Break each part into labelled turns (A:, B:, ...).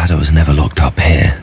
A: glad I was never locked up here.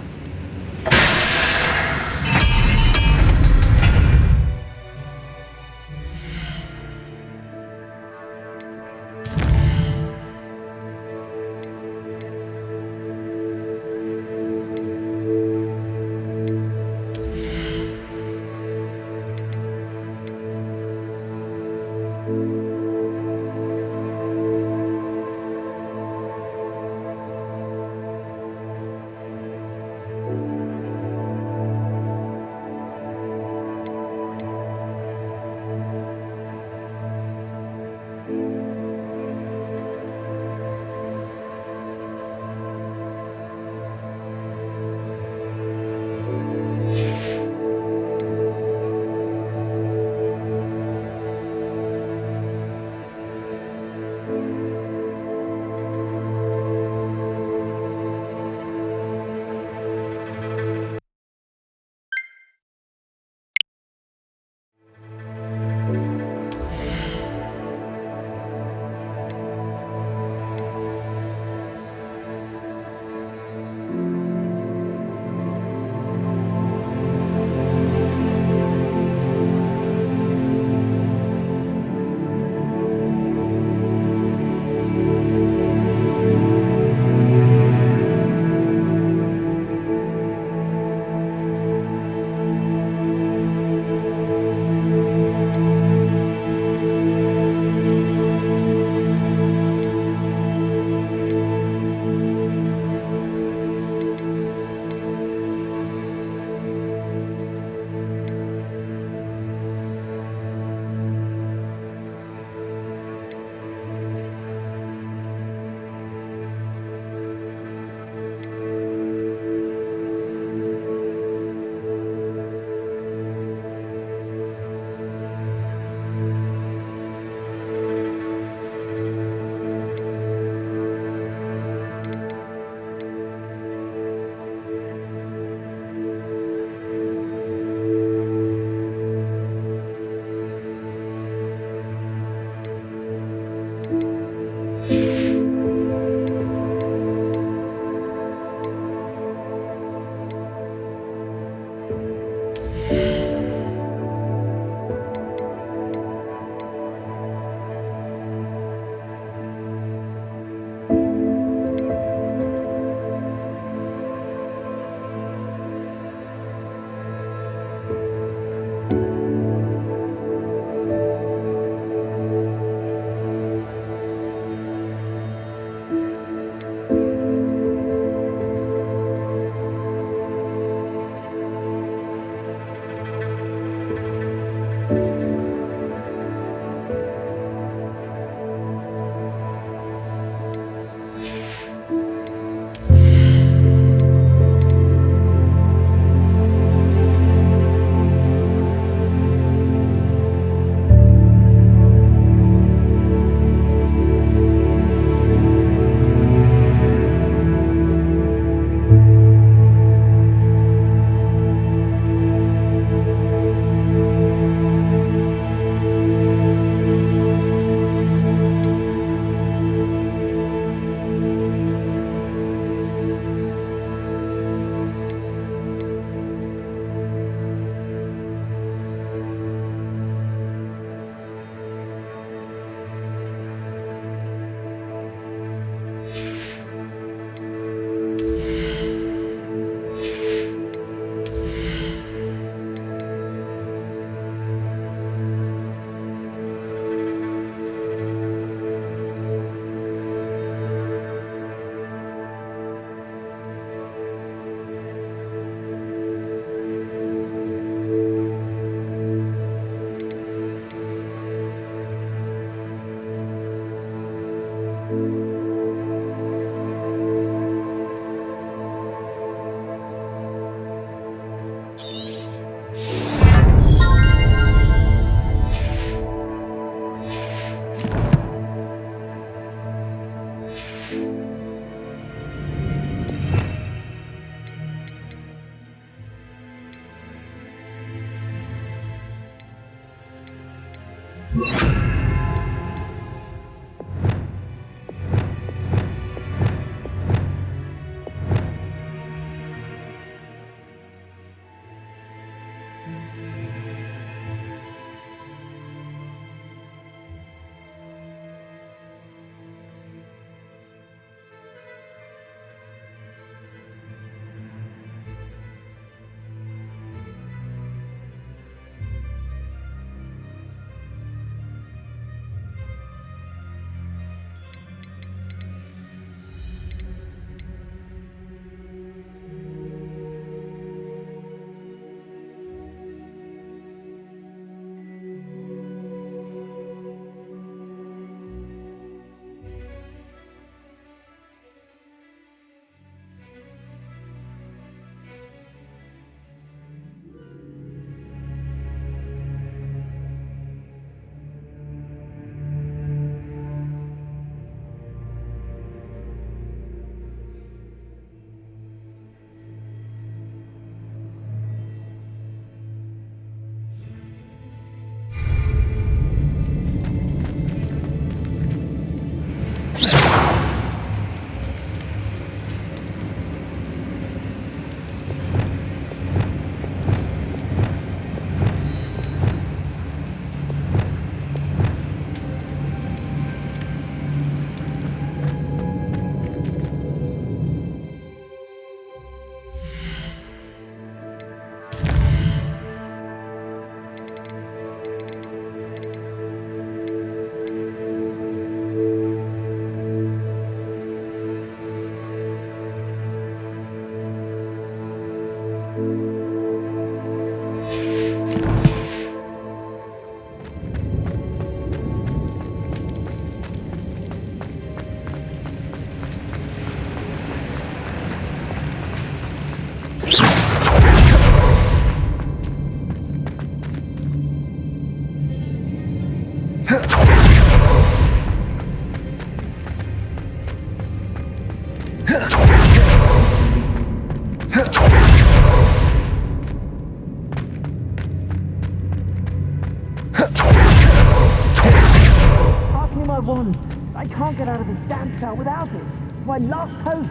A: my wand. I can't get out of this damn cell without it. It's my last hope.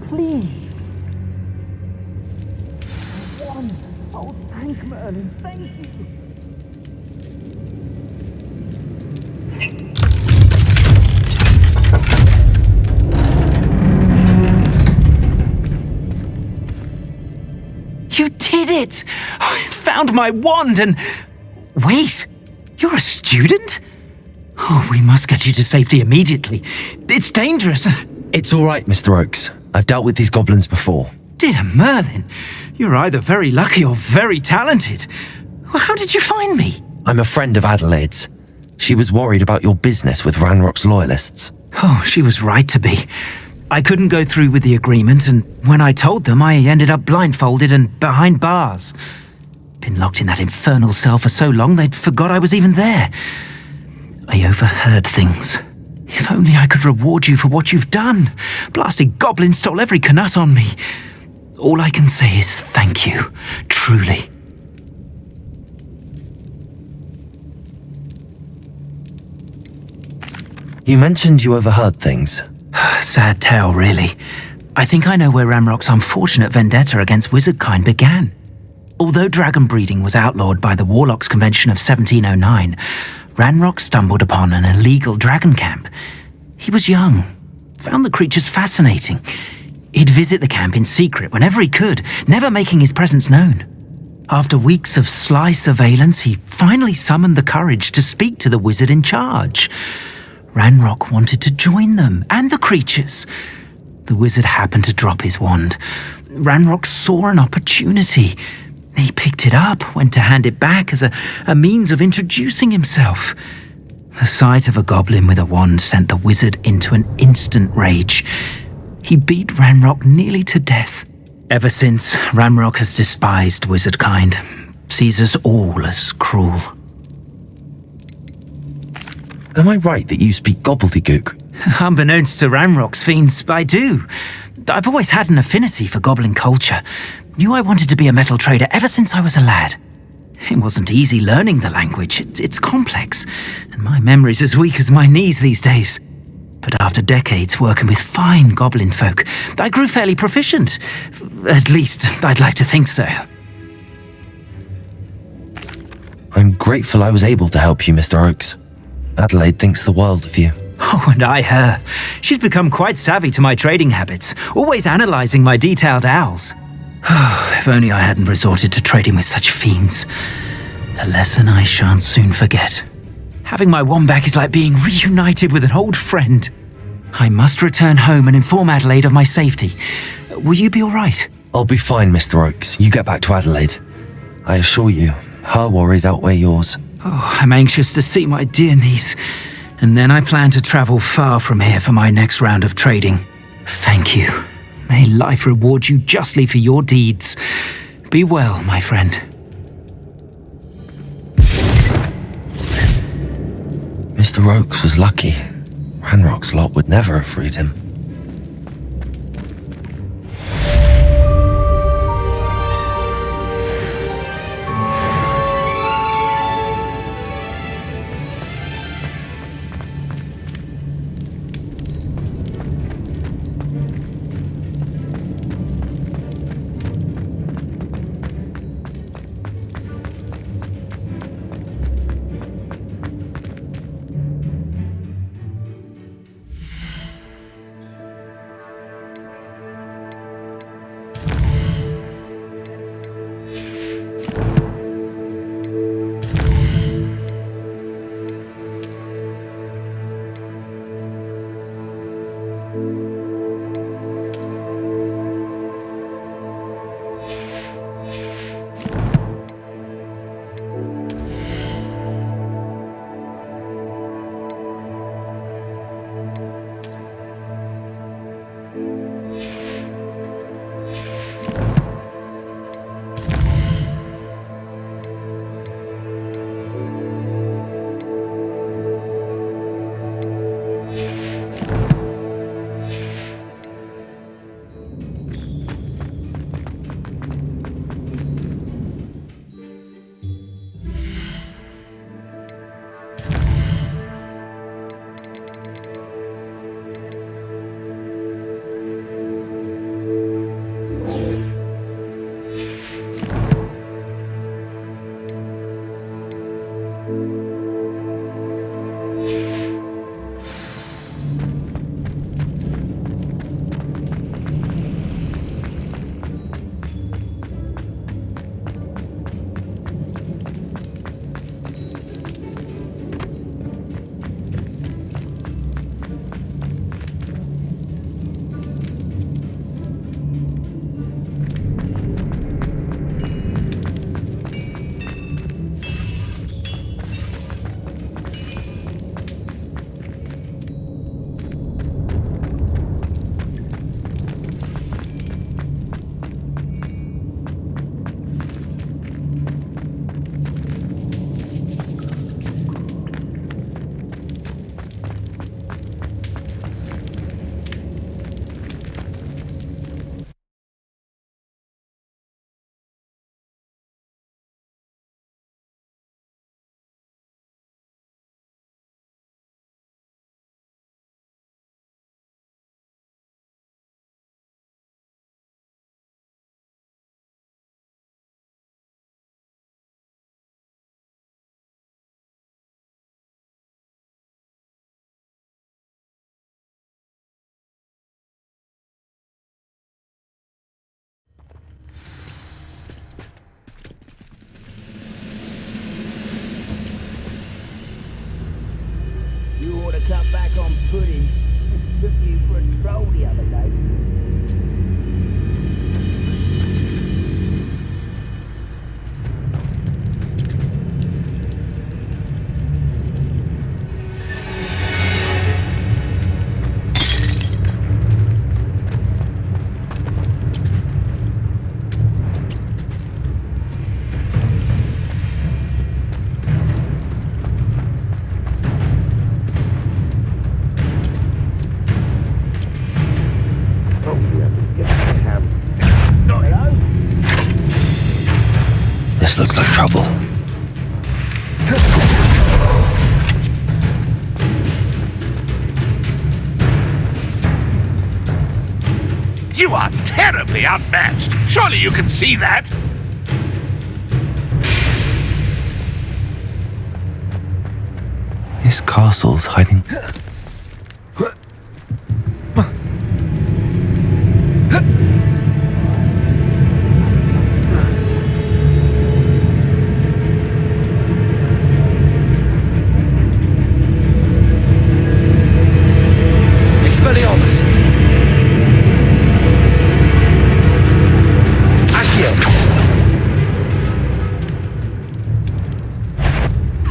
A: Please. Wand. Oh, thank Merlin. Thank you.
B: You did it! I found my wand and... Wait, you're a student? Oh, we must get you to safety immediately. It's dangerous.
C: It's all right, Mr. Oakes. I've dealt with these goblins before.
B: Dear Merlin, you're either very lucky or very talented. How did you find me?
C: I'm a friend of Adelaide's. She was worried about your business with Ranrock's loyalists.
B: Oh, she was right to be. I couldn't go through with the agreement, and when I told them, I ended up blindfolded and behind bars. Been locked in that infernal cell for so long, they'd forgot I was even there. I overheard things. If only I could reward you for what you've done. Blasted goblin stole every canut on me. All I can say is thank you, truly.
C: You mentioned you overheard things.
B: Sad tale, really. I think I know where Ranrock's unfortunate vendetta against wizardkind began. Although dragon breeding was outlawed by the Warlocks Convention of 1709, Ranrock stumbled upon an illegal dragon camp. He was young, found the creatures fascinating. He'd visit the camp in secret whenever he could, never making his presence known. After weeks of sly surveillance, he finally summoned the courage to speak to the wizard in charge. Ranrock wanted to join them and the creatures. The wizard happened to drop his wand. Ranrock saw an opportunity. He picked it up, went to hand it back as a means of introducing himself. The sight of a goblin with a wand sent the wizard into an instant rage. He beat Ranrock nearly to death. Ever since, Ranrock has despised wizardkind, sees us all as cruel.
C: Am I right that you speak gobbledygook?
B: Unbeknownst to Ranrock's fiends, I do. I've always had an affinity for goblin culture. Knew I wanted to be a metal trader ever since I was a lad. It wasn't easy learning the language. It's complex, and my memory's as weak as my knees these days. But after decades working with fine goblin folk, I grew fairly proficient. At least, I'd like to think so.
C: I'm grateful I was able to help you, Mr. Oakes. Adelaide thinks the world of you.
B: Oh, and I her. She's become quite savvy to my trading habits, always analysing my detailed owls. If only I hadn't resorted to trading with such fiends. A lesson I shan't soon forget. Having my wand back is like being reunited with an old friend. I must return home and inform Adelaide of my safety. Will you be all right?
C: I'll be fine, Mr. Oakes. You get back to Adelaide. I assure you, her worries outweigh yours.
B: Oh, I'm anxious to see my dear niece. And then I plan to travel far from here for my next round of trading. Thank you. May life reward you justly for your deeds. Be well, my friend.
C: Mr. Oakes was lucky. Ranrock's lot would never have freed him.
A: cut back on pudding. Took you for a troll the other day.
C: This looks like trouble.
D: You are terribly outmatched. Surely you can see that.
C: This castle's hiding.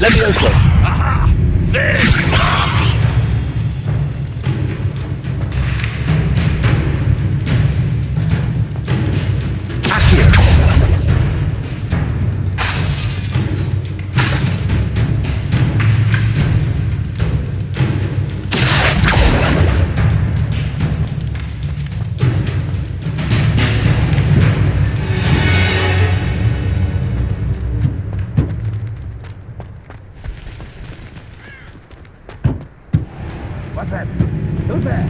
D: Levioso. Aha! There you are! What's that? Who's there?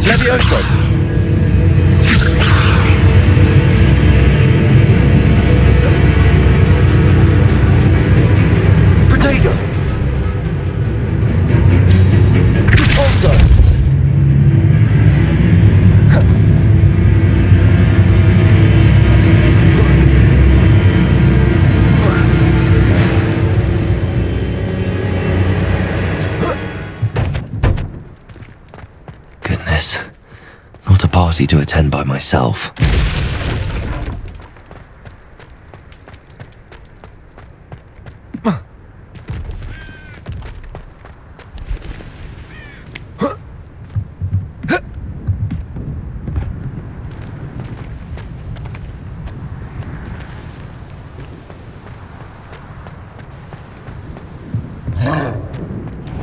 C: Levioso! Protego! Also! Goodness. Not a party to attend by myself.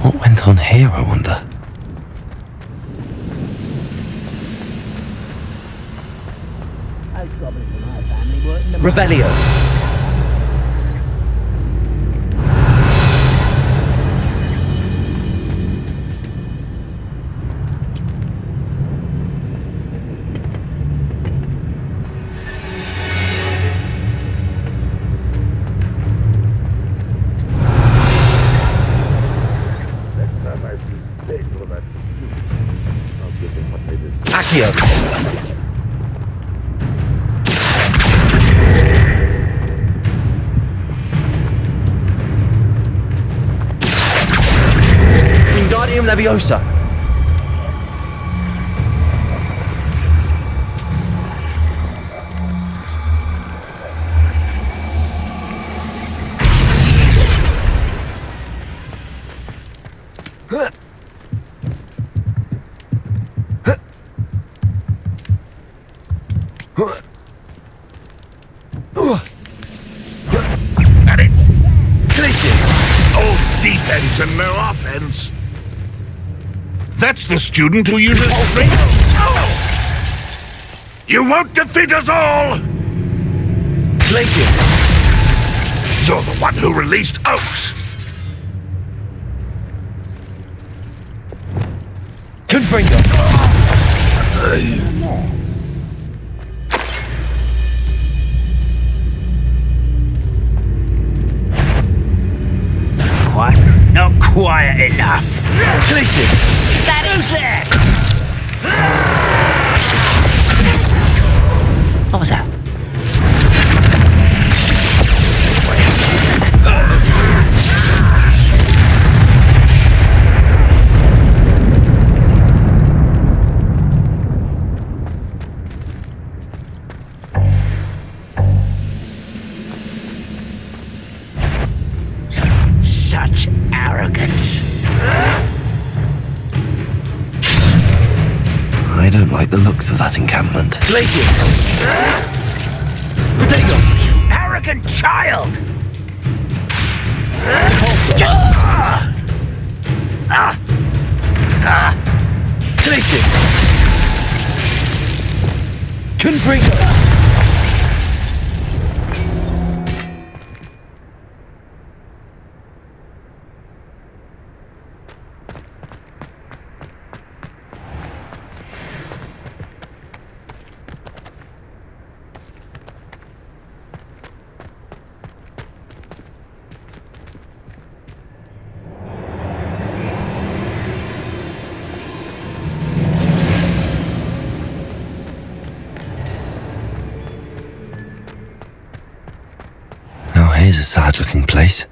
C: What went on here, I wonder? Revelio. Accio. Wingardium Leviosa.
D: At it! Glacius! All defense and no offense. That's the student who uses strength. Oh! You won't defeat us all!
C: Glacius!
D: You're the one who released Oaks.
C: Confringo!
D: Not quiet enough.
C: Glacius!
D: That is it!
B: What was that? Such arrogance.
C: I don't like the looks of that encampment.
B: Glacius! Potato! You arrogant child!
C: Glacius! Confringo! Now here's a sad-looking place.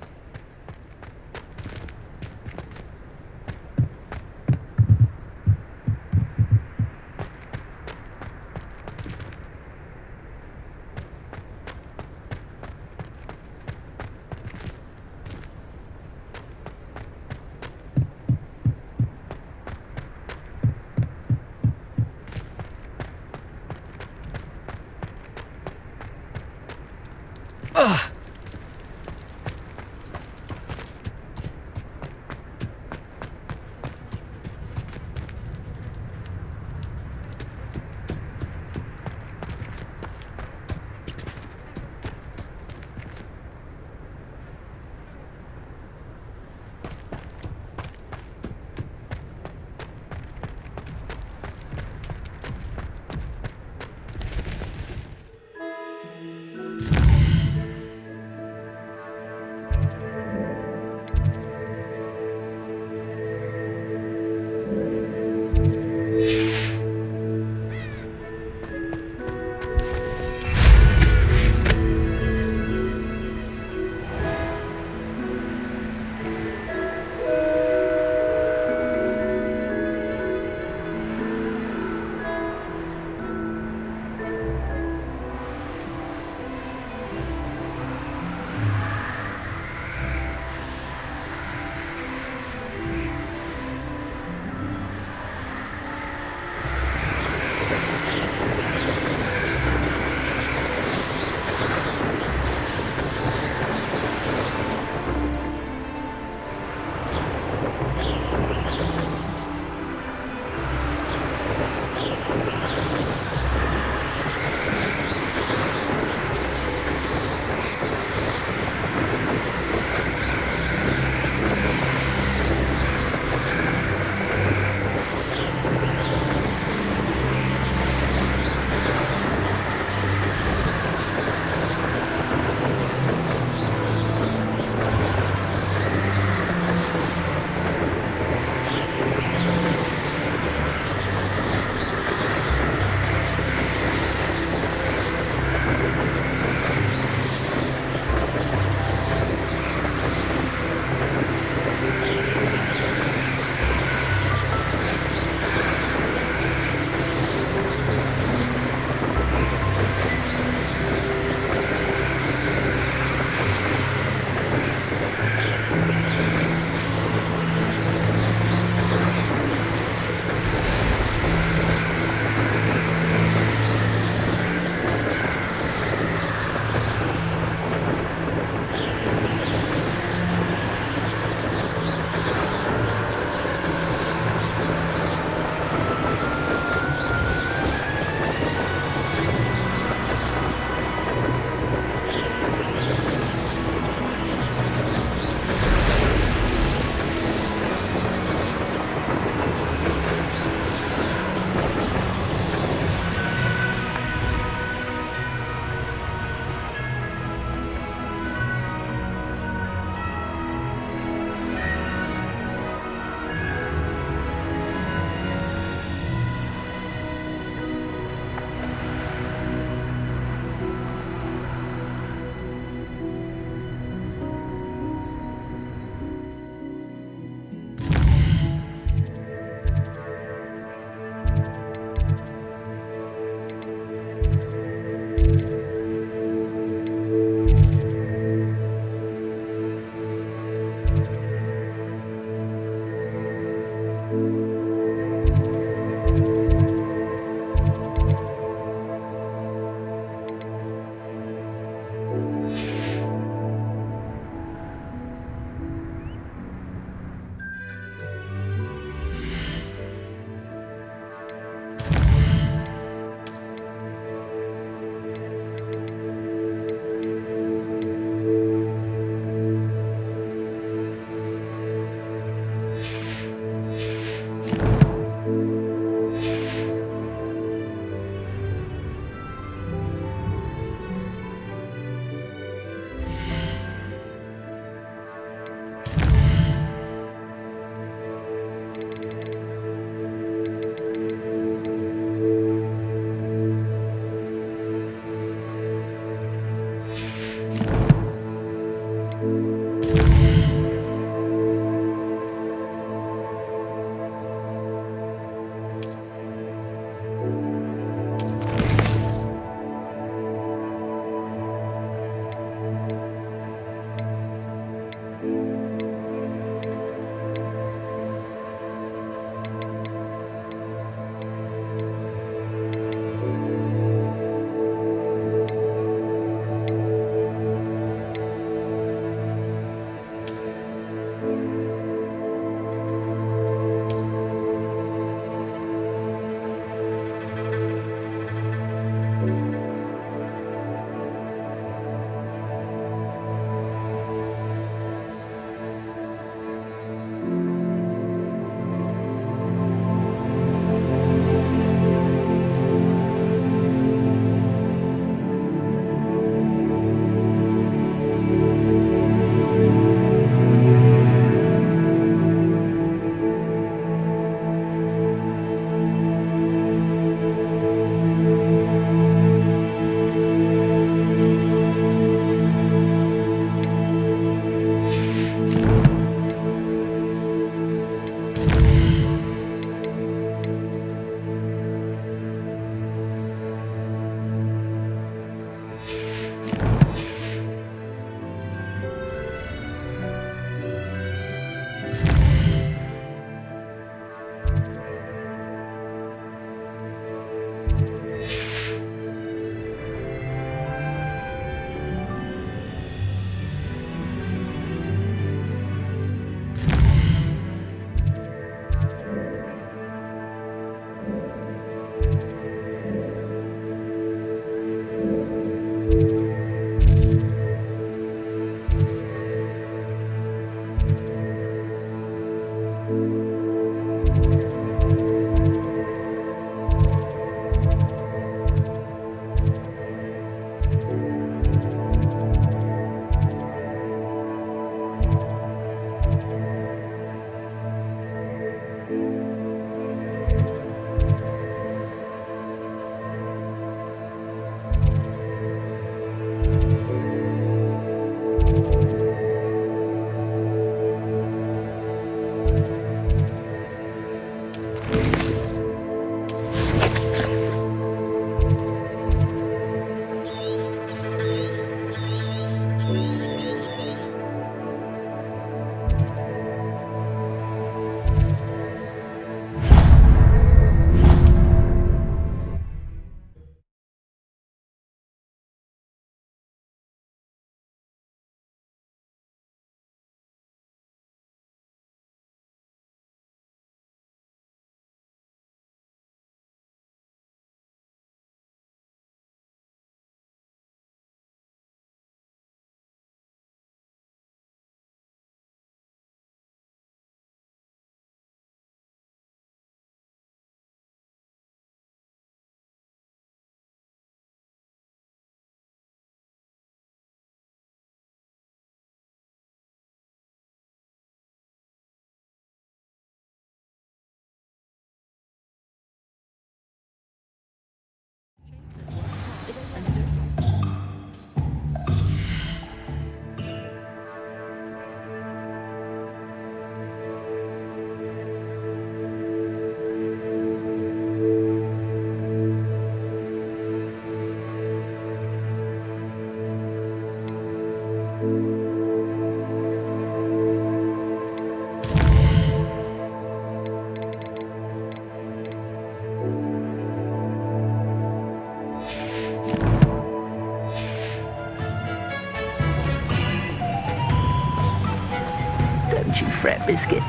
B: Don't you fret, Biscuit.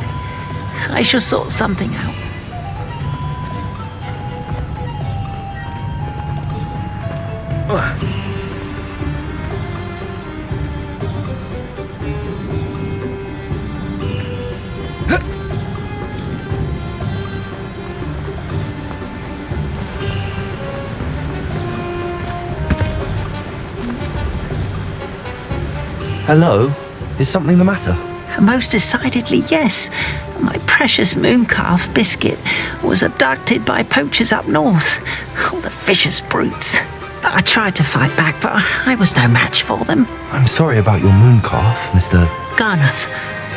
B: I shall sort something out.
C: Hello? Is something the matter?
B: Most decidedly, yes. My precious moon calf, Biscuit, was abducted by poachers up north. Oh, the vicious brutes. I tried to fight back, but I was no match for them.
C: I'm sorry about your moon calf, Mr.
B: Garnuff.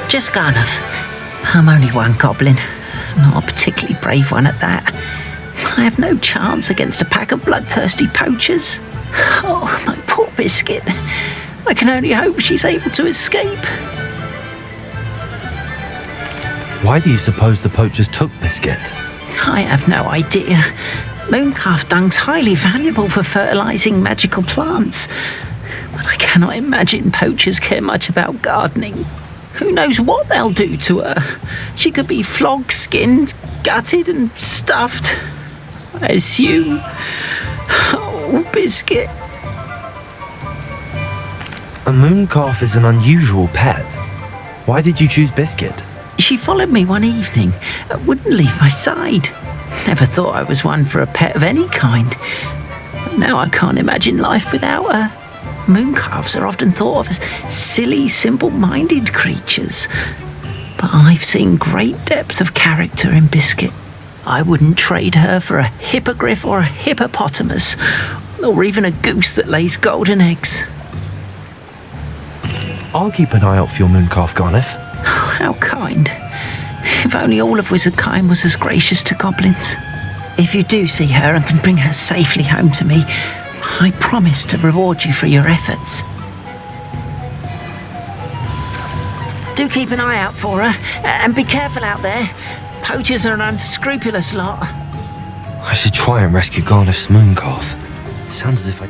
B: Just Garnuff. I'm only one goblin. Not a particularly brave one at that. I have no chance against a pack of bloodthirsty poachers. Oh, my poor Biscuit. I can only hope she's able to escape.
C: Why do you suppose the poachers took Biscuit?
B: I have no idea. Mooncalf dung's highly valuable for fertilising magical plants. But I cannot imagine poachers care much about gardening. Who knows what they'll do to her? She could be flogged, skinned, gutted and stuffed. As you... Oh, Biscuit.
C: A moon calf is an unusual pet. Why did you choose Biscuit?
B: She followed me one evening, wouldn't leave my side. Never thought I was one for a pet of any kind. But now I can't imagine life without her. Mooncalves are often thought of as silly, simple-minded creatures. But I've seen great depth of character in Biscuit. I wouldn't trade her for a hippogriff or a hippopotamus, or even a goose that lays golden eggs.
C: I'll keep an eye out for your moon calf, Garniff.
B: How kind. If only all of Wizardkind was as gracious to goblins. If you do see her and can bring her safely home to me, I promise to reward you for your efforts. Do keep an eye out for her, and be careful out there. Poachers are an unscrupulous lot.
C: I should try and rescue Garniff's moon calf. Sounds as if I...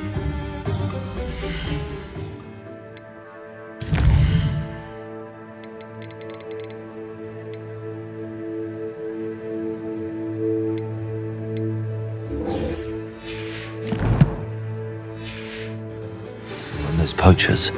C: those poachers.